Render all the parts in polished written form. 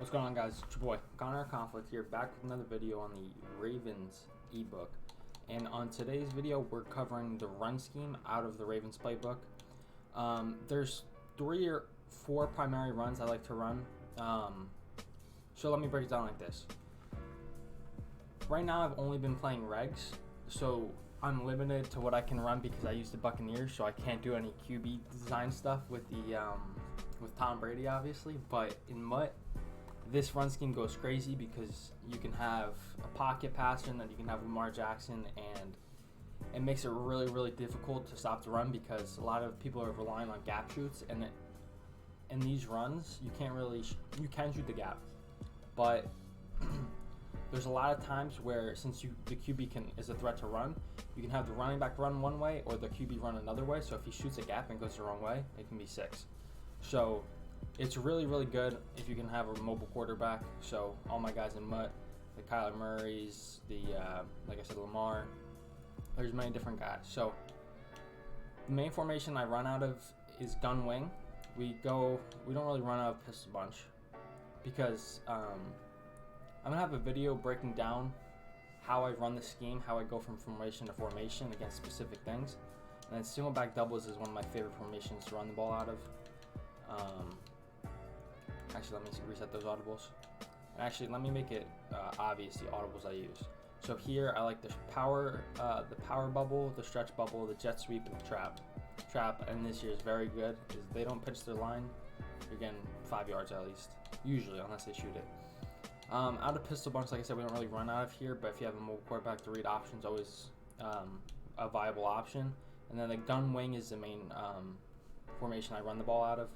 What's going on, guys? It's your boy Connor Conflict here, back with another video on the Ravens ebook. And on today's video, we're covering the run scheme out of the Ravens playbook. There's 3 or 4 primary runs I like to run. So let me break it down like this. Right now, I've only been playing regs, so I'm limited to what I can run because I use the Buccaneers, so I can't do any QB design stuff with the with Tom Brady, obviously. But in MUT, this run scheme goes crazy because you can have a pocket passer and then you can have Lamar Jackson, and it makes it really difficult to stop the run because a lot of people are relying on gap shoots, and in these runs you can't really you can shoot the gap, but there's a lot of times where since the QB is a threat to run, you can have the running back run one way or the QB run another way. So if he shoots a gap and goes the wrong way, it can be 6. So it's really good if you can have a mobile quarterback. So all my guys in MUT, the Kyler Murrays, the like I said, Lamar, there's many different guys. So the main formation I run out of is gun wing. We don't really run out of pistol bunch because I'm gonna have a video breaking down how I run the scheme, how I go from formation to formation against specific things. And then single back doubles is one of my favorite formations to run the ball out of. Actually, let me reset those audibles. Actually, let me make it obvious the audibles I use. So here I like the power bubble, the stretch bubble, the jet sweep, and the trap. And this year is very good because they don't pitch their line. You're getting 5 yards at least, usually, unless they shoot it. Out of pistol bunch, like I said, we don't really run out of here, but if you have a mobile quarterback, the read option is always a viable option. And then the gun wing is the main formation I run the ball out of.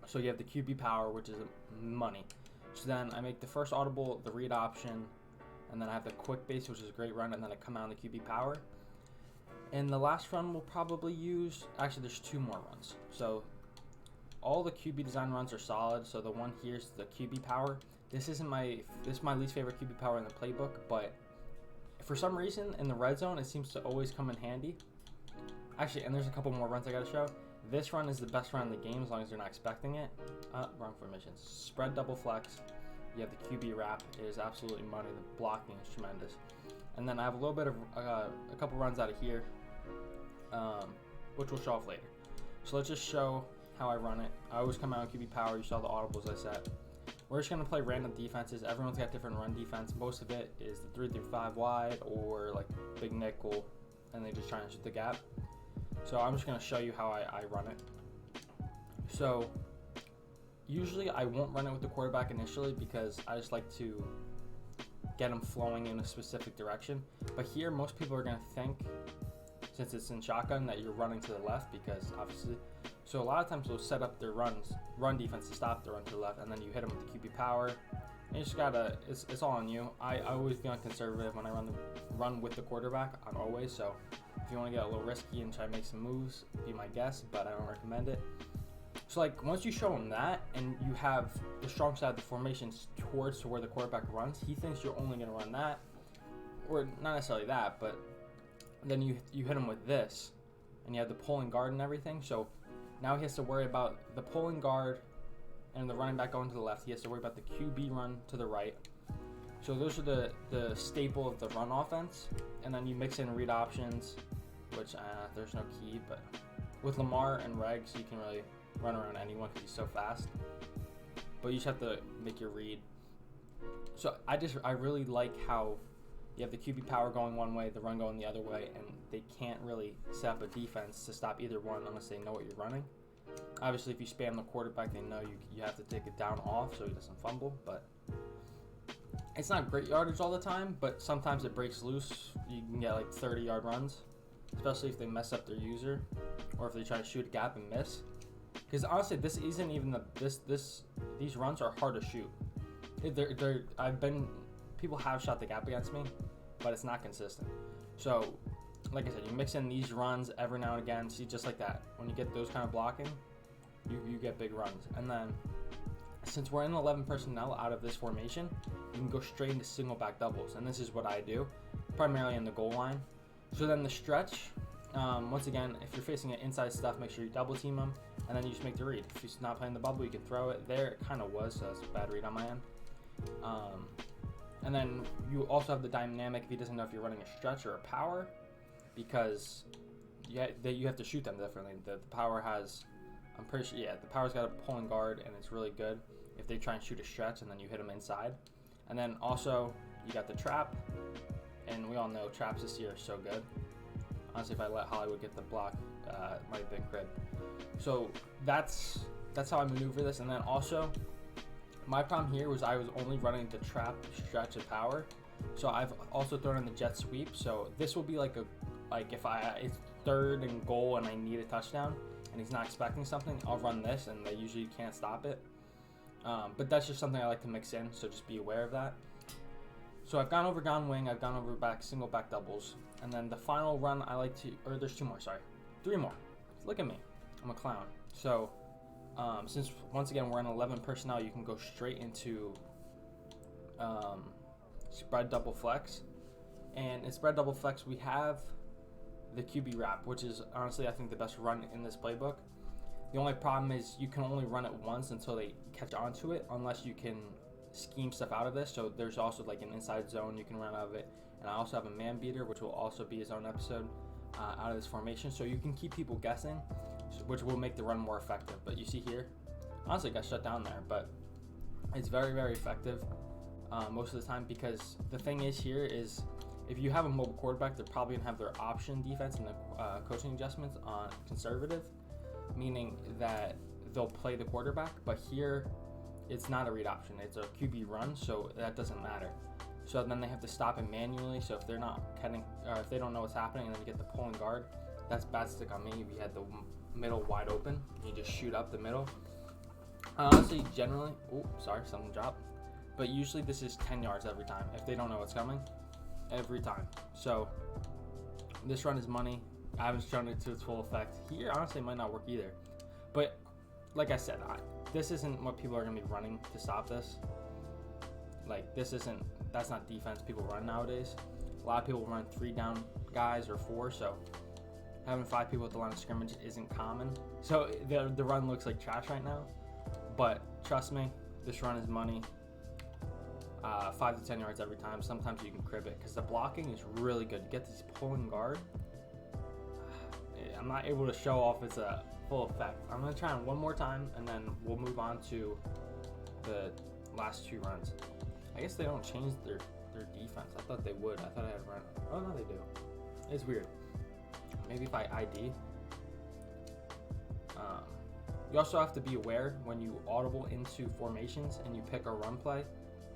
So you have the QB power, which is money. So then I make the first audible the read option, and then I have the quick base, which is a great run, and then I come out on the QB power. And the last run we'll probably use, actually there's 2 more runs. So all the QB design runs are solid. So the one here's the QB power. This is my least favorite QB power in the playbook, but for some reason in the red zone it seems to always come in handy. Actually, and there's a couple more runs I gotta show. This run is the best run in the game as long as you're not expecting it. Wrong formation. Spread double flex. You have the QB wrap. It is absolutely money. The blocking is tremendous. And then I have a little bit of a couple runs out of here, which we'll show off later. So let's just show how I run it. I always come out on QB power. You saw the audibles I set. We're just going to play random defenses. Everyone's got different run defense. Most of it is the 3-5 wide or like big nickel, and they just try and shoot the gap. So I'm just going to show you how I run it. So usually I won't run it with the quarterback initially because I just like to get them flowing in a specific direction. But here most people are going to think, since it's in shotgun, that you're running to the left because obviously. So a lot of times they'll set up their run defense to stop the run to the left, and then you hit them with the QB power. And you just gotta, it's all on you. I always be on conservative when I run with the quarterback. I'm always, so if you want to get a little risky and try to make some moves, be my guest, but I don't recommend it. So like once you show him that and you have the strong side of the formations towards to where the quarterback runs, he thinks you're only going to run that, or not necessarily that, but then you hit him with this, and you have the pulling guard and everything. So now he has to worry about the pulling guard and the running back going to the left. He has to worry about the QB run to the right. So those are the staple of the run offense. And then you mix in read options, which there's no key, but with Lamar and regs, you can really run around anyone because he's so fast. But you just have to make your read. So I really like how you have the QB power going one way, the run going the other way, and they can't really set up a defense to stop either one unless they know what you're running. Obviously, if you spam the quarterback, they know you have to take it down off so he doesn't fumble, but it's not great yardage all the time, but sometimes it breaks loose. You can get like 30-yard runs, especially if they mess up their user or if they try to shoot a gap and miss. Because honestly, this isn't even these runs are hard to shoot. People have shot the gap against me, but it's not consistent. So, like I said, you mix in these runs every now and again. See, just like that, when you get those kind of blocking, you get big runs. And then, since we're in 11 personnel out of this formation, you can go straight into single back doubles. And this is what I do, primarily in the goal line. So then the stretch, once again, if you're facing an inside stuff, make sure you double team them. and then you just make the read. If he's not playing the bubble, you can throw it. There it kind of was, so that's a bad read on my end. And then you also have the dynamic if he doesn't know if you're running a stretch or a power, because you have to shoot them differently. The power has, I'm pretty sure, yeah, the power's got a pulling guard, and it's really good if they try and shoot a stretch and then you hit them inside. And then also you got the trap, and we all know traps this year are so good. Honestly, if I let Hollywood get the block, it might have been crib. So that's how I maneuver this. And then also, my problem here was I was only running the trap, stretch, and power. So I've also thrown in the jet sweep. So this will be like if it's 3rd and goal and I need a touchdown and he's not expecting something, I'll run this, and they usually can't stop it. But that's just something I like to mix in, so just be aware of that. So I've gone over gone wing, I've gone over back single back doubles, and then the final run I like to, or there's 3 more. Look at me, I'm a clown. So since once again we're in 11 personnel, you can go straight into spread double flex. And in spread double flex we have the QB wrap, which is honestly I think the best run in this playbook. The only problem is you can only run it once until they catch on to it, unless you can scheme stuff out of this. So there's also like an inside zone you can run out of it, and I also have a man beater, which will also be his own episode out of this formation. So you can keep people guessing, which will make the run more effective. But you see here, honestly, it got shut down there, but it's very, very effective most of the time, because the thing is here is if you have a mobile quarterback, they're probably gonna have their option defense and the coaching adjustments on conservative, meaning that they'll play the quarterback. But here it's not a read option, it's a QB run, so that doesn't matter. So then they have to stop it manually. So if they're not cutting, if they don't know what's happening, and then you get the pulling guard, that's bad stick on me. We had the middle wide open, you just shoot up the middle. Honestly, generally, something dropped, but usually this is 10 yards every time if they don't know what's coming, every time. So this run is money. I haven't shown it to its full effect here. Honestly, it might not work either, but like I said, this isn't what people are going to be running to stop this. Like, that's not defense people run nowadays. A lot of people run 3 down guys or 4, so having 5 people at the line of scrimmage isn't common. So the run looks like trash right now, but trust me, this run is money. 5 to 10 yards every time. Sometimes you can crib it because the blocking is really good. You get this pulling guard. I'm not able to show off its full effect. I'm going to try it one more time, and then we'll move on to the last 2 runs. I guess they don't change their defense. I thought they would. I thought I had run. Oh, no, they do. It's weird. Maybe if I ID. You also have to be aware when you audible into formations and you pick a run play,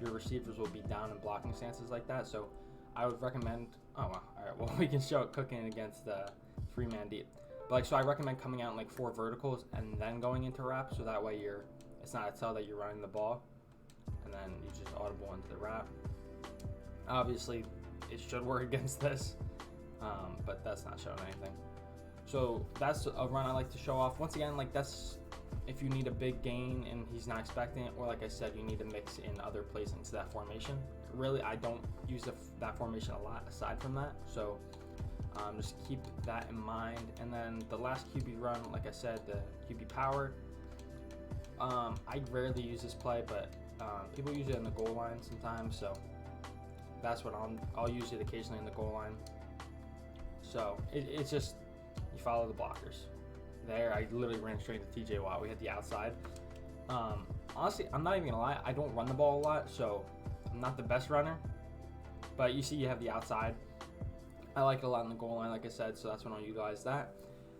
your receivers will be down in blocking stances like that. So I would recommend, all right, well, we can show it cooking against the 3-man deep. But so I recommend coming out in like 4 verticals and then going into wrap, so that way it's not a tell that you're running the ball, and then you just audible into the wrap. Obviously, it should work against this, but that's not showing anything. So that's a run I like to show off. Once again, like that's if you need a big gain and he's not expecting it, or like I said, you need to mix in other plays into that formation. Really, I don't use that formation a lot aside from that, so just keep that in mind. And then the last QB run, like I said, the QB power. I rarely use this play, but people use it in the goal line sometimes, so that's what I'll use it occasionally in the goal line. So it's just you follow the blockers. There, I literally ran straight to TJ Watt. We had the outside. Honestly, I'm not even gonna lie, I don't run the ball a lot, so I'm not the best runner. But you see, you have the outside. I like it a lot in the goal line, like I said, so that's when I'll utilize that.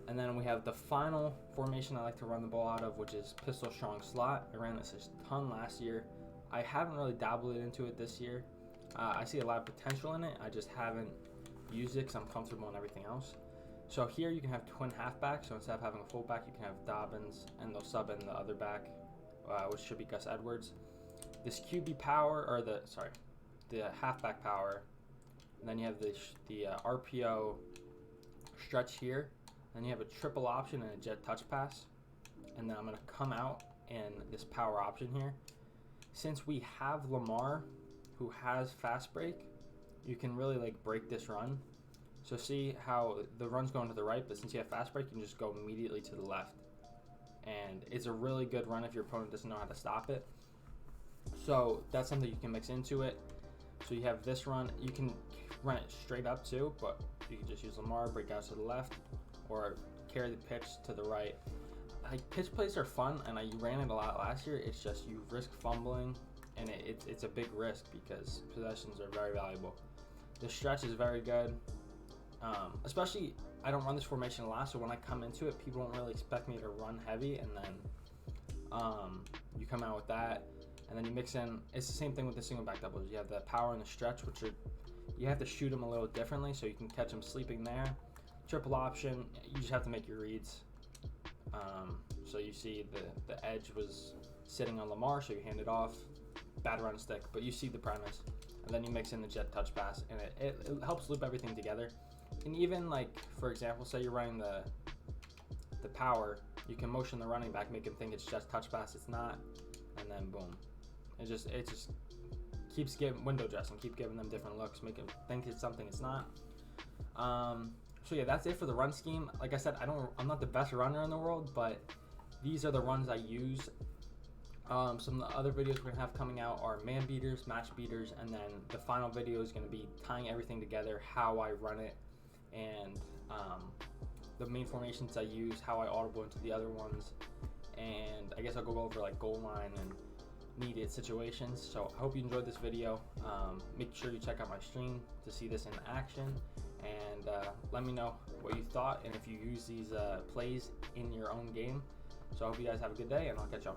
And then we have the final formation I like to run the ball out of, which is pistol strong slot. I ran this a ton last year. I haven't really dabbled into it this year. I see a lot of potential in it. I just haven't used it because I'm comfortable in everything else. So here you can have twin halfbacks. So instead of having a fullback, you can have Dobbins, and they'll sub in the other back, which should be Gus Edwards. This QB power, or the halfback power, and then you have the RPO stretch here. Then you have a triple option and a jet touch pass. And then I'm going to come out in this power option here. Since we have Lamar, who has fast break, you can really like break this run. So see how the run's going to the right, but since you have fast break, you can just go immediately to the left. and it's a really good run if your opponent doesn't know how to stop it. So that's something you can mix into it. So you have this run. You can run it straight up too, but you can just use Lamar, break out to the left, or carry the pitch to the right. Like, pitch plays are fun, and I ran it a lot last year. It's just you risk fumbling, and it's a big risk because possessions are very valuable. The stretch is very good, especially I don't run this formation a lot, so when I come into it, people don't really expect me to run heavy, and then you come out with that, and then you mix in. It's the same thing with the single back doubles. You have the power and the stretch, which are you have to shoot them a little differently, so you can catch them sleeping there. Triple option, you just have to make your reads. So you see the edge was sitting on Lamar, so you hand it off, bad run stick, but you see the premise. And then you mix in the jet touch pass, and it helps loop everything together. And even, like, for example, say you're running the power, you can motion the running back, make him think it's just touch pass, it's not, and then boom. It just keeps giving window dressing, keep giving them different looks, make them think it's something it's not. So yeah, that's it for the run scheme. Like I said, I'm not the best runner in the world, but these are the runs I use. Some of the other videos we're gonna have coming out are man beaters, match beaters, and then the final video is gonna be tying everything together, how I run it, and the main formations I use, how I audible into the other ones, and I guess I'll go over like goal line and needed situations. So I hope you enjoyed this video. Make sure you check out my stream to see this in action, and let me know what you thought and if you use these plays in your own game. So I hope you guys have a good day, and I'll catch y'all.